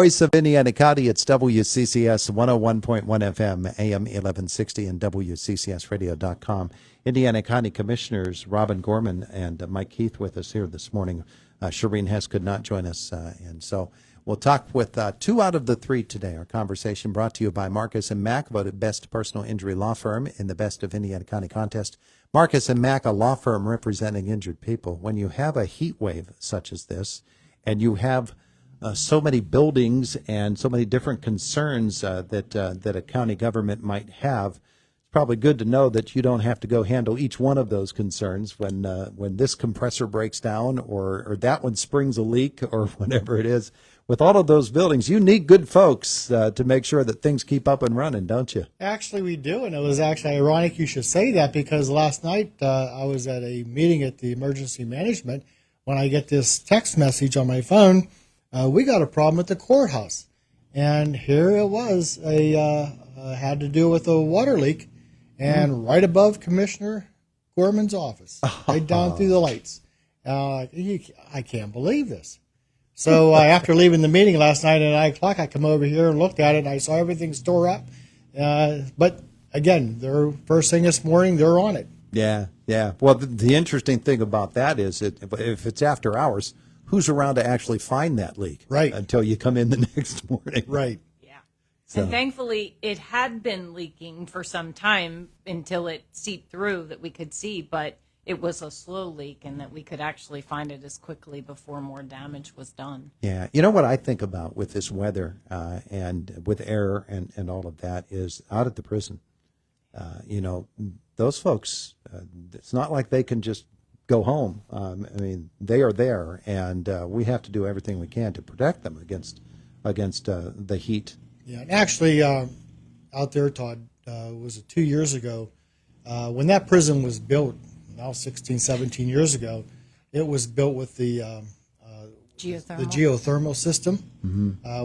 Voice of Indiana County, it's WCCS 101.1 FM, AM 1160, and WCCSradio.com. Indiana County Commissioners Robin Gorman and Mike Keith with us here this morning. Shireen Hess could not join us, and so we'll talk with 2 out of the 3 today. Our conversation brought to you by Marcus & Mack, voted best personal injury law firm in the Best of Indiana County contest. Marcus & Mack, a law firm representing injured people. When you have a heat wave such as this, and you have so many buildings and so many different concerns that a county government might have, it's probably good to know that you don't have to go handle each one of those concerns when this compressor breaks down or that one springs a leak or whatever it is. With all of those buildings, you need good folks to make sure that things keep up and running, don't you? Actually, we do, and it was actually ironic you should say that because last night I was at a meeting at the emergency management when I get this text message on my phone. We got a problem at the courthouse, and here it was. Had to do with a water leak, and right above Commissioner Gorman's office, right down through the lights. I can't believe this. So after leaving the meeting last night at 9 o'clock, I come over here and looked at it, and I saw everything's tore up. But again, they're first thing this morning, they're on it. Yeah. Well, the interesting thing about that is if it's after hours, who's around to actually find that leak? Right. Until you come in the next morning. Right. Yeah. So. And thankfully, it had been leaking for some time until it seeped through that we could see, but it was a slow leak and that we could actually find it as quickly before more damage was done. Yeah. You know what I think about with this weather and with air and all of that is out at the prison. Those folks, it's not like they can just go home. They are there, and we have to do everything we can to protect them against the heat. Yeah, and actually, out there, Todd, was it 2 years ago, when that prison was built, now 16, 17 years ago, it was built with the geothermal system,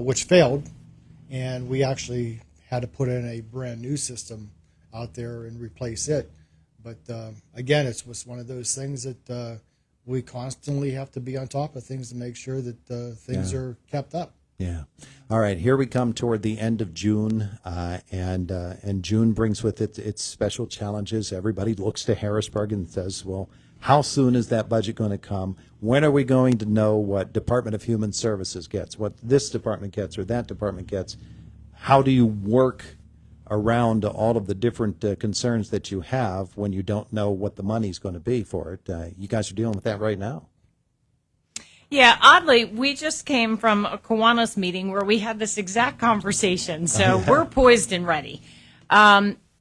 which failed, and we actually had to put in a brand new system out there and replace it. But again, it was one of those things that we constantly have to be on top of things to make sure that things are kept up. Yeah. All right. Here we come toward the end of June, and June brings with it its special challenges. Everybody looks to Harrisburg and says, "Well, how soon is that budget going to come? When are we going to know what Department of Human Services gets, what this department gets, or that department gets? How do you work around all of the different concerns that you have when you don't know what the money's going to be for it?" You guys are dealing with that right now. Yeah, oddly, we just came from a Kiwanis meeting where we had this exact conversation, so we're poised and ready.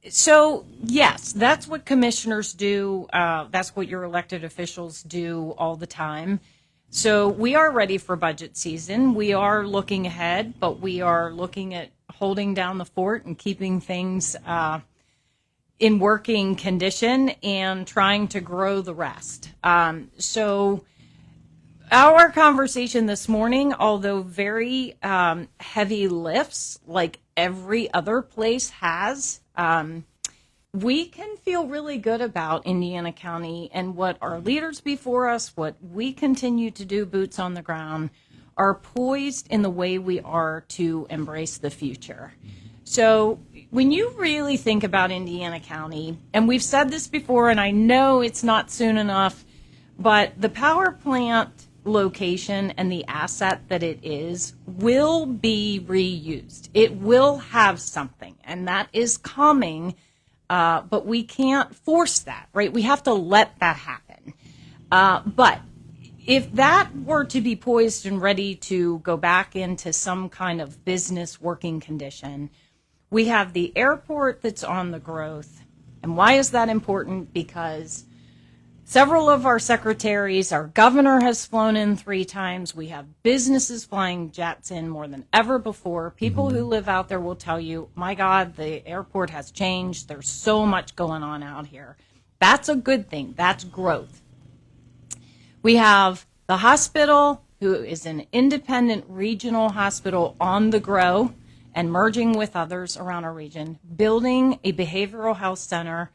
So, yes, that's what commissioners do. That's what your elected officials do all the time. So we are ready for budget season. We are looking ahead, but we are looking at holding down the fort and keeping things in working condition and trying to grow the rest. So our conversation this morning, although very heavy lifts like every other place has, we can feel really good about Indiana County and what our leaders before us, what we continue to do, boots on the ground, are poised in the way we are to embrace the future. So when you really think about Indiana County, and we've said this before, and I know it's not soon enough, but the power plant location and the asset that it is will be reused. It will have something, and that is coming, but we can't force that, right? We have to let that happen. But if that were to be poised and ready to go back into some kind of business working condition, we have the airport that's on the growth. And why is that important? Because several of our secretaries, our governor has flown in 3 times. We have businesses flying jets in more than ever before. People who live out there will tell you, my God, the airport has changed. There's so much going on out here. That's a good thing. That's growth. We have the hospital, who is an independent regional hospital on the grow and merging with others around our region, building a behavioral health center.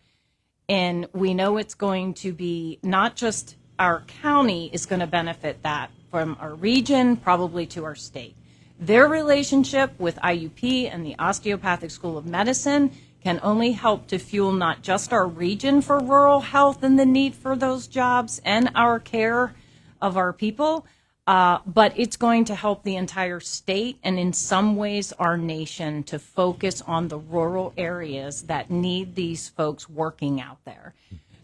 And we know it's going to be not just our county is going to benefit that from our region, probably to our state. Their relationship with IUP and the Osteopathic School of Medicine can only help to fuel not just our region for rural health and the need for those jobs and our care of our people, but it's going to help the entire state and in some ways our nation to focus on the rural areas that need these folks working out there.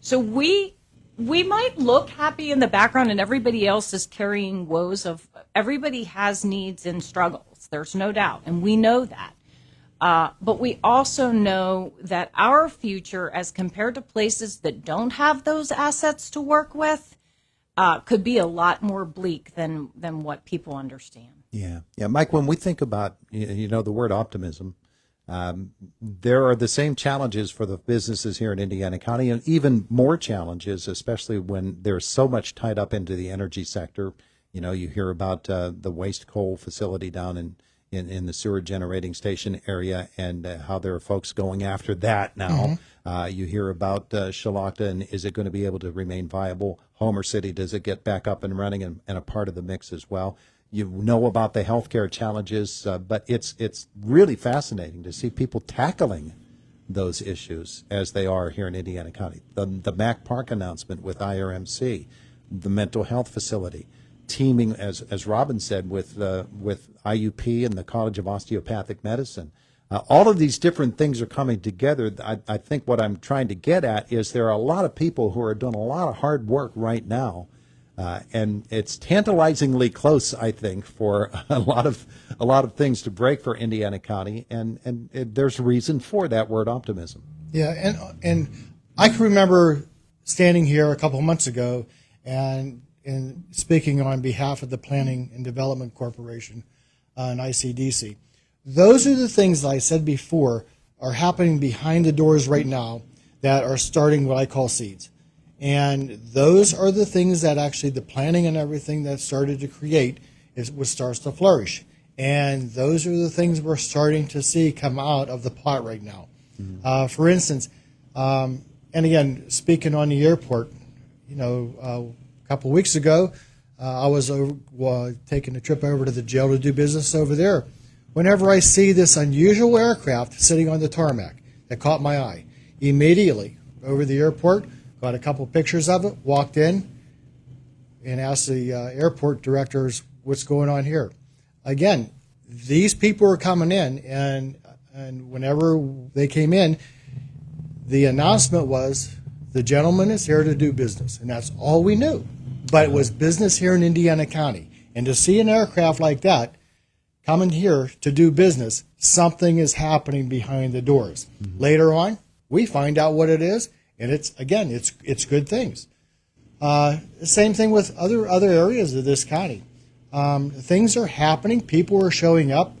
So we might look happy in the background and everybody else is carrying woes of everybody has needs and struggles. There's no doubt. And we know that. But we also know that our future, as compared to places that don't have those assets to work with, could be a lot more bleak than what people understand. Yeah. Mike, when we think about, the word optimism, there are the same challenges for the businesses here in Indiana County, and even more challenges, especially when there's so much tied up into the energy sector. You hear about the waste coal facility down in the sewer generating station area, and how there are folks going after that now. You hear about Shalakta, and is it going to be able to remain viable? Homer City, does it get back up and running and a part of the mix as well? You know about the healthcare challenges, but it's really fascinating to see people tackling those issues as they are here in Indiana County. The Mac Park announcement with IRMC, the mental health facility, teaming, as Robin said, with IUP and the College of Osteopathic Medicine. All of these different things are coming together. I think what I'm trying to get at is there are a lot of people who are doing a lot of hard work right now, and it's tantalizingly close, I think, for a lot of things to break for Indiana County, and there's a reason for that word optimism. Yeah, and I can remember standing here a couple of months ago and speaking on behalf of the Planning and Development Corporation and ICDC. Those are the things that I said before are happening behind the doors right now that are starting what I call seeds. And those are the things that actually the planning and everything that started to create is what starts to flourish. And those are the things we're starting to see come out of the pot right now. For instance, and again, speaking on the airport, a couple of weeks ago, I was taking a trip over to the jail to do business over there. Whenever I see this unusual aircraft sitting on the tarmac, that caught my eye. Immediately, over the airport, got a couple pictures of it, walked in, and asked the airport directors, what's going on here? Again, these people are coming in, and whenever they came in, the announcement was, the gentleman is here to do business, and that's all we knew. But it was business here in Indiana County. And to see an aircraft like that coming here to do business, something is happening behind the doors. Later on, we find out what it is, and it's good things. Same thing with other areas of this county. Things are happening. People are showing up.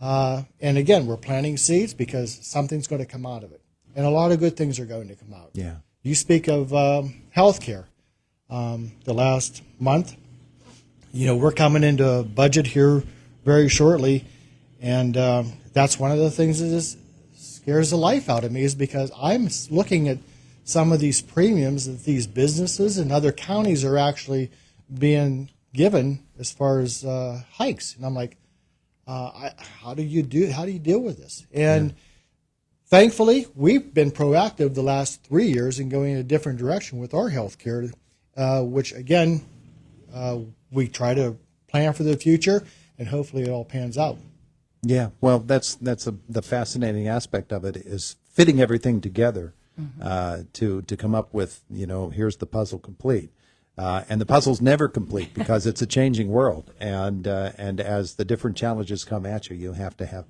And again, we're planting seeds because something's going to come out of it. And a lot of good things are going to come out. Yeah. You speak of health care. The last month, we're coming into a budget here very shortly, and that's one of the things that just scares the life out of me is because I'm looking at some of these premiums that these businesses and other counties are actually being given as far as hikes, and I'm like, how do you deal with this? And thankfully, we've been proactive the last 3 years in going in a different direction with our health care, which again, we try to plan for the future, and hopefully it all pans out. Yeah, well, that's the fascinating aspect of it is fitting everything together to come up with, here's the puzzle complete. And the puzzle's never complete because it's a changing world. And as the different challenges come at you, you have to have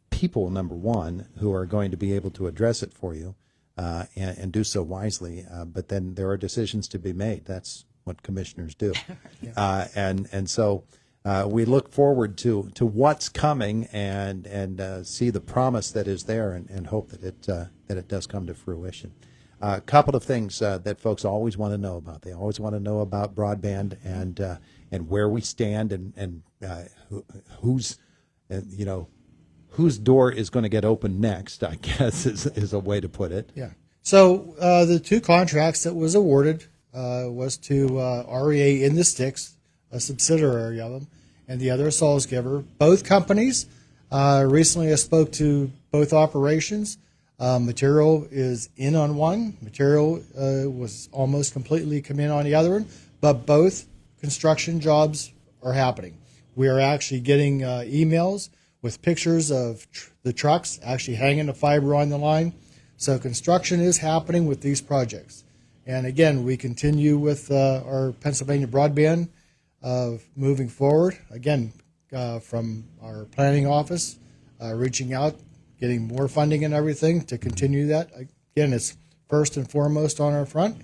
people, number one, who are going to be able to address it for you and do so wisely. But then there are decisions to be made. That's what commissioners do. And so we look forward to what's coming and see the promise that is there and hope that it does come to fruition. A couple of things that folks always want to know about. They always want to know about broadband and where we stand and whose door is going to get opened next, I guess is a way to put it. Yeah. So the two contracts that was awarded was to REA in the Sticks, a subsidiary of them, and the other a Salzgiver. Both companies, recently I spoke to both operations. Material is in on one. Material was almost completely come in on the other one, but both construction jobs are happening. We are actually getting emails with pictures of the trucks actually hanging the fiber on the line. So construction is happening with these projects. And again, we continue with our Pennsylvania broadband moving forward. Again, from our planning office, reaching out, getting more funding and everything to continue that. Again, it's first and foremost on our front,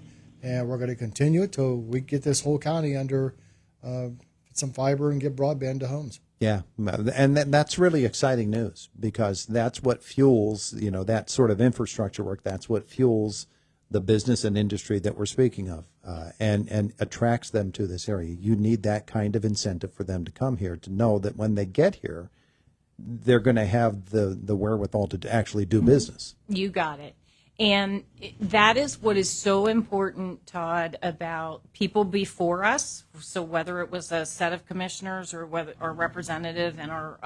and we're going to continue it till we get this whole county under some fiber and get broadband to homes. Yeah, and that's really exciting news, because that's what fuels, that sort of infrastructure work. That's what fuels the business and industry that we're speaking of, and attracts them to this area. You need that kind of incentive for them to come here, to know that when they get here, they're going to have the wherewithal to actually do business. You got it. And that is what is so important, Todd, about people before us. So whether it was a set of commissioners or whether our representative and our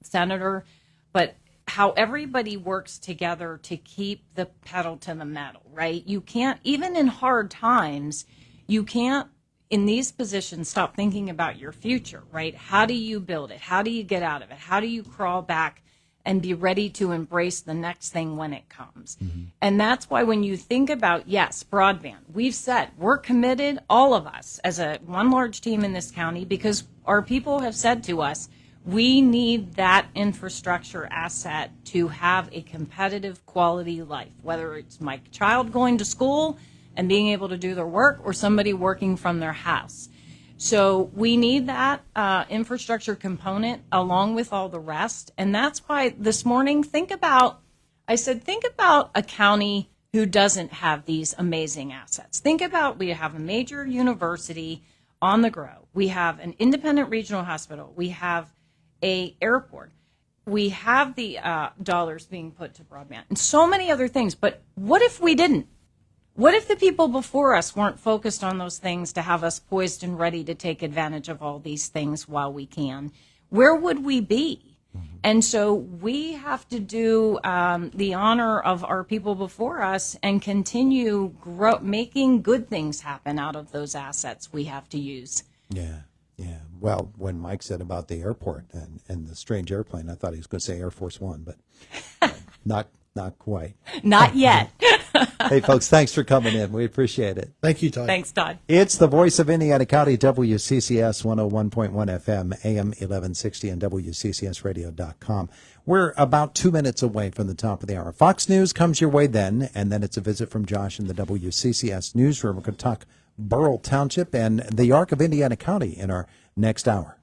senator, but how everybody works together to keep the pedal to the metal, right? You can't, even in hard times, you can't, in these positions, stop thinking about your future, right? How do you build it? How do you get out of it? How do you crawl back and be ready to embrace the next thing when it comes? Mm-hmm. And that's why when you think about, yes, broadband, we've said we're committed, all of us, as one large team in this county, because our people have said to us, we need that infrastructure asset to have a competitive quality life, whether it's my child going to school and being able to do their work or somebody working from their house. So we need that infrastructure component along with all the rest. And that's why this morning, think about a county who doesn't have these amazing assets. Think about, we have a major university on the grow. We have an independent regional hospital. We have a airport. We have the dollars being put to broadband and so many other things. But what if we didn't? What if the people before us weren't focused on those things to have us poised and ready to take advantage of all these things while we can? Where would we be? And so we have to do the honor of our people before us and continue making good things happen out of those assets we have to use. Yeah. Well, when Mike said about the airport and the strange airplane, I thought he was going to say Air Force One, but not quite. Not yet. Hey, folks, thanks for coming in. We appreciate it. Thank you, Todd. Thanks, Todd. It's the voice of Indiana County, WCCS 101.1 FM, AM 1160, and WCCSradio.com. We're about 2 minutes away from the top of the hour. Fox News comes your way then, and then it's a visit from Josh in the WCCS newsroom. We're going to talk Burrell Township and the Arc of Indiana County in our next hour.